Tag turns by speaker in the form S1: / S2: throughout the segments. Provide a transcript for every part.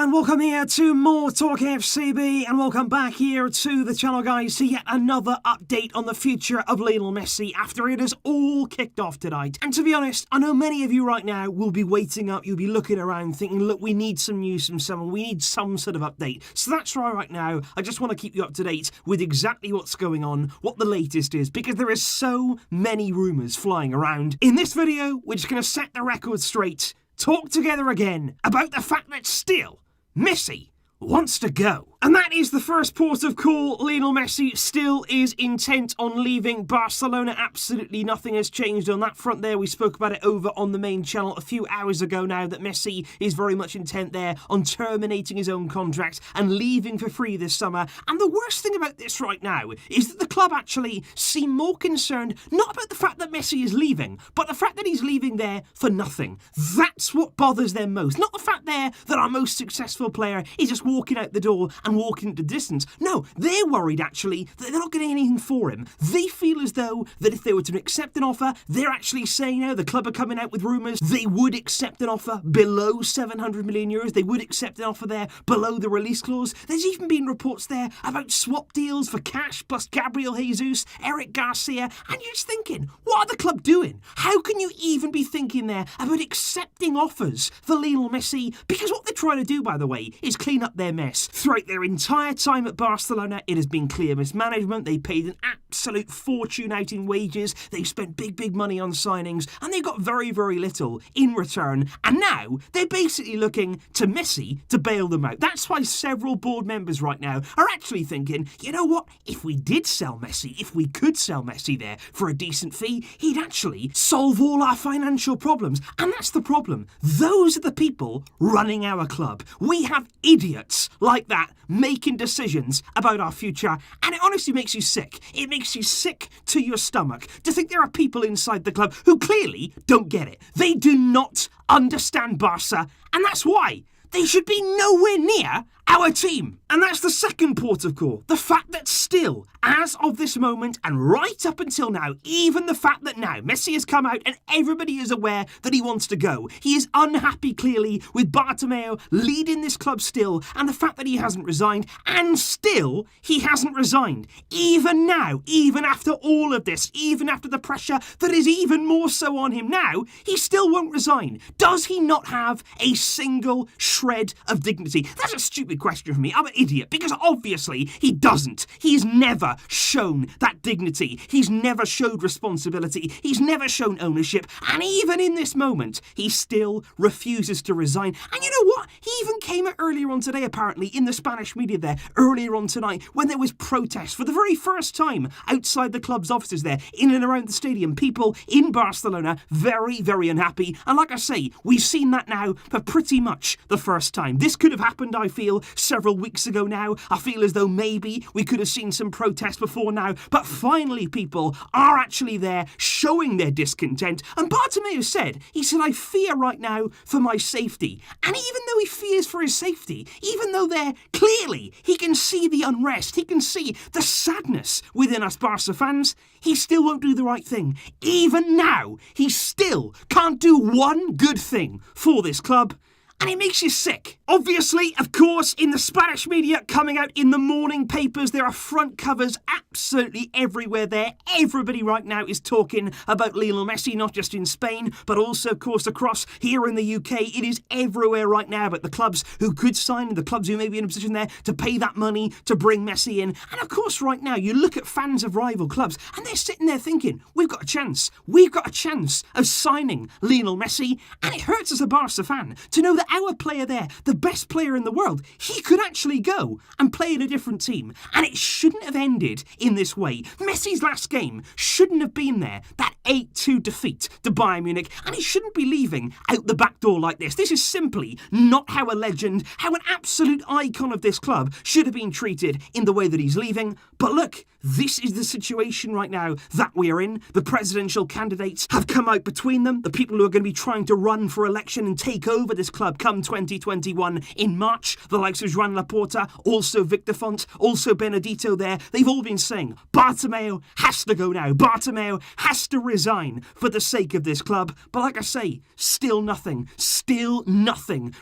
S1: and welcome here to more Talk FCB, and welcome back here to the channel, guys, to yet another update on the future of Lionel Messi after it has all kicked off tonight. And to be honest, I know many of you right now will be waiting up, you'll be looking around thinking, look, we need some news from someone, we need some sort of update. So that's why right now, I just want to keep you up to date with exactly what's going on, what the latest is, because there is so many rumours flying around. In this video, we're just going to set the record straight, talk together again about the fact that still, Messi wants to go. And that is the first port of call. Lionel Messi still is intent on leaving Barcelona. Absolutely nothing has changed on that front there. We spoke about it over on the main channel a few hours ago now, that Messi is very much intent there on terminating his own contract and leaving for free this summer. And the worst thing about this right now is that the club actually seem more concerned not about the fact that Messi is leaving, but the fact that he's leaving there for nothing. That's what bothers them most. Not the fact there that our most successful player is just walking out the door and walking into distance. No, they're worried actually that they're not getting anything for him. They feel as though that if they were to accept an offer, they're actually saying now, the club are coming out with rumours, they would accept an offer below 700 million euros. They would accept an offer there below the release clause. There's even been reports there about swap deals for cash plus Gabriel Jesus, Eric Garcia, and you're just thinking, what are the club doing? How can you even be thinking there about accepting offers for Lionel Messi? Because what they're trying to do, by the way, is clean up their mess. Throughout their entire time at Barcelona, it has been clear mismanagement. They paid an absolute fortune out in wages. They've spent big money on signings, and they got very little in return. And now they're basically looking to Messi to bail them out. That's why several board members right now are actually thinking, you know what? If we did sell Messi, if we could sell Messi there for a decent fee, he'd actually solve all our financial problems. And that's the problem. Those are the people running our club. We have idiots like that making decisions about our future, and it honestly makes you sick. It makes you sick to your stomach to think there are people inside the club who clearly don't get it. They do not understand Barca, and that's why they should be nowhere near our team. And that's the second port of call. The fact that still, as of this moment, and right up until now, even the fact that now Messi has come out and everybody is aware that he wants to go. He is unhappy, clearly, with Bartomeu leading this club still, and the fact that he hasn't resigned, and still, he hasn't resigned. Even now, even after all of this, even after the pressure that is even more so on him now, he still won't resign. Does he not have a single shred of dignity? That's a stupid question for me. I'm an idiot, because obviously he doesn't. He's never shown that dignity. He's never showed responsibility. He's never shown ownership. And even in this moment, he still refuses to resign. And you know what? He even came out earlier on today, apparently, in the Spanish media there, earlier on tonight, when there was protests for the very first time outside the club's offices there, in and around the stadium. People in Barcelona, very unhappy. And like I say, we've seen that now for pretty much the first time. This could have happened, I feel, several weeks ago now. I feel as though maybe we could have seen some protests before now, but finally people are actually there showing their discontent. And Bartomeu said, I fear right now for my safety. And even though he fears for his safety, even though there clearly he can see the unrest, he can see the sadness within us Barca fans, he still won't do the right thing. Even now, he still can't do one good thing for this club. And it makes you sick. Obviously, of course, in the Spanish media, coming out in the morning papers, there are front covers absolutely everywhere there. Everybody right now is talking about Lionel Messi, not just in Spain, but also, of course, across here in the UK. It is everywhere right now about the clubs who could sign, the clubs who may be in a position there to pay that money to bring Messi in. And of course, right now, you look at fans of rival clubs, and they're sitting there thinking, we've got a chance. We've got a chance of signing Lionel Messi. And it hurts as a Barca fan to know that our player there, the best player in the world, he could actually go and play in a different team. And it shouldn't have ended in this way. Messi's last game shouldn't have been there. That 8-2 defeat to Bayern Munich. And he shouldn't be leaving out the back door like this. This is simply not how a legend, how an absolute icon of this club should have been treated in the way that he's leaving. But look, this is the situation right now that we are in. The presidential candidates have come out between them. The people who are going to be trying to run for election and take over this club club come 2021 in March. The likes of Joan Laporta, also Victor Font, also Benedito there. They've all been saying Bartomeu has to go now. Bartomeu has to resign for the sake of this club. But like I say, still nothing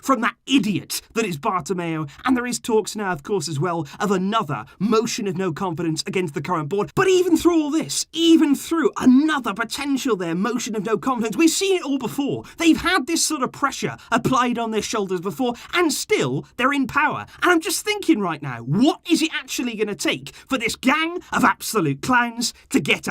S1: from that idiot that is Bartomeu. And there is talks now, of course, as well, of another motion of no confidence against the current board. But even through all this, even through another potential there, motion of no confidence, we've seen it all before. They've had this sort of pressure applied on their shoulders before, and still they're in power. And I'm just thinking right now, what is it actually going to take for this gang of absolute clowns to get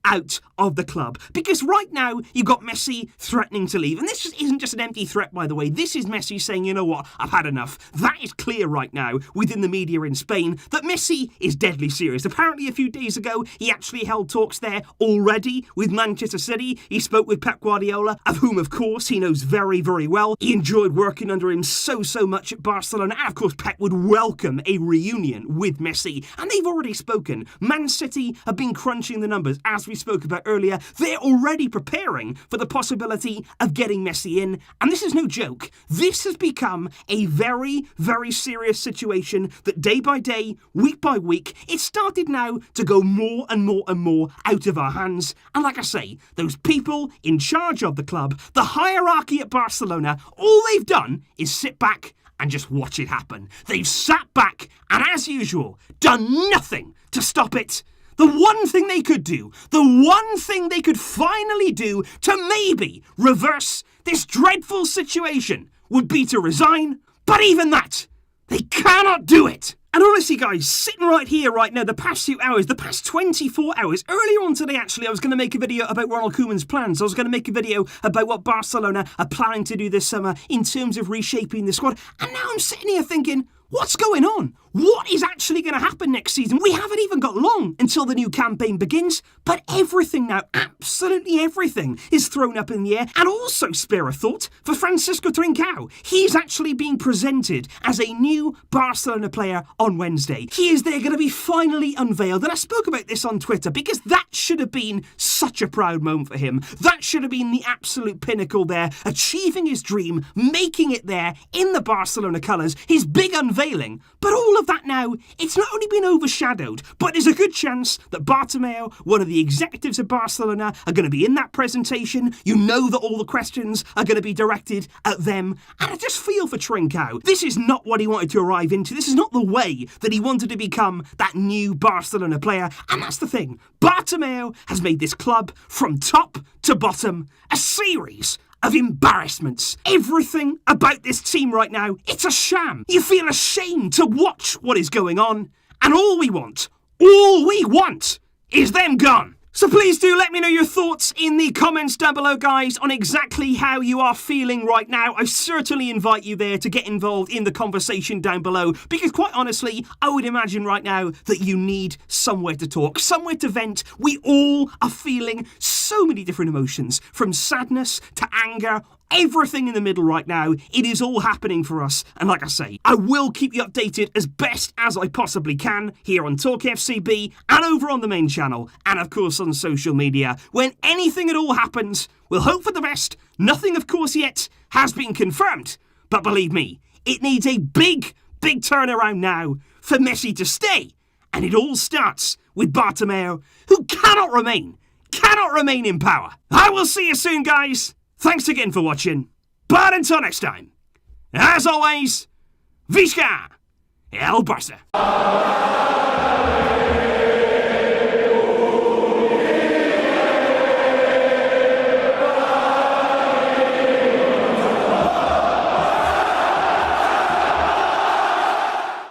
S1: out of the club? Because right now, you've got Messi threatening to leave. And this isn't just an empty threat, by the way. This is Messi saying, you know what, I've had enough. That is clear right now within the media in Spain that Messi is deadly serious. Apparently, a few days ago, he actually held talks there already with Manchester City. He spoke with Pep Guardiola, of whom, of course, he knows very, very well. He enjoyed working under him so much at Barcelona. And, of course, Pep would welcome a reunion with Messi. And they've already spoken. Man City have been crunching the numbers, as we spoke about earlier. They're already preparing for the possibility of getting Messi in. And this is no joke. This has become a very, very serious situation that day by day, week by week, it's started now to go more and more out of our hands. And like I say, those people in charge of the club, the hierarchy at Barcelona, all they've done is sit back and just watch it happen. They've sat back and, as usual, done nothing to stop it. The one thing they could do, the one thing they could finally do to maybe reverse this dreadful situation would be to resign. But even that, they cannot do it. And honestly, guys, sitting right here right now, the past few hours, the past 24 hours, earlier on today, actually, I was going to make a video about Ronald Koeman's plans. I was going to make a video about what Barcelona are planning to do this summer in terms of reshaping the squad. And now I'm sitting here thinking, what's going on? What is actually going to happen next season? We haven't even got long until the new campaign begins, but everything now, absolutely everything, is thrown up in the air. And also, spare a thought for Francisco Trincao. He's actually being presented as a new Barcelona player on Wednesday. He is there going to be finally unveiled, and I spoke about this on Twitter because that should have been such a proud moment for him. That should have been the absolute pinnacle there, achieving his dream, making it there in the Barcelona colours, his big unveiling. But all of that now, it's not only been overshadowed, but there's a good chance that Bartomeu, one of the executives of Barcelona, are going to be in that presentation. You know that all the questions are going to be directed at them. And I just feel for Trincao. This is not what he wanted to arrive into. This is not the way that he wanted to become that new Barcelona player. And that's the thing. Bartomeu has made this club, from top to bottom, a series of embarrassments. Everything about this team right now, it's a sham. You feel ashamed to watch what is going on. And all we want is them gone. So please do let me know your thoughts in the comments down below, guys, on exactly how you are feeling right now. I certainly invite you there to get involved in the conversation down below, because quite honestly, I would imagine right now that you need somewhere to talk, somewhere to vent. We all are feeling so many different emotions, from sadness to anger, everything in the middle right now. It is all happening for us. And like I say, I will keep you updated as best as I possibly can here on Talk FCB and over on the main channel, and of course on social media. When anything at all happens, we'll hope for the best. Nothing, of course, yet has been confirmed. But believe me, it needs a big turnaround now for Messi to stay. And it all starts with Bartomeu, who cannot remain in power. I will see you soon, guys. Thanks again for watching, but until next time, as always, Visca el Barça!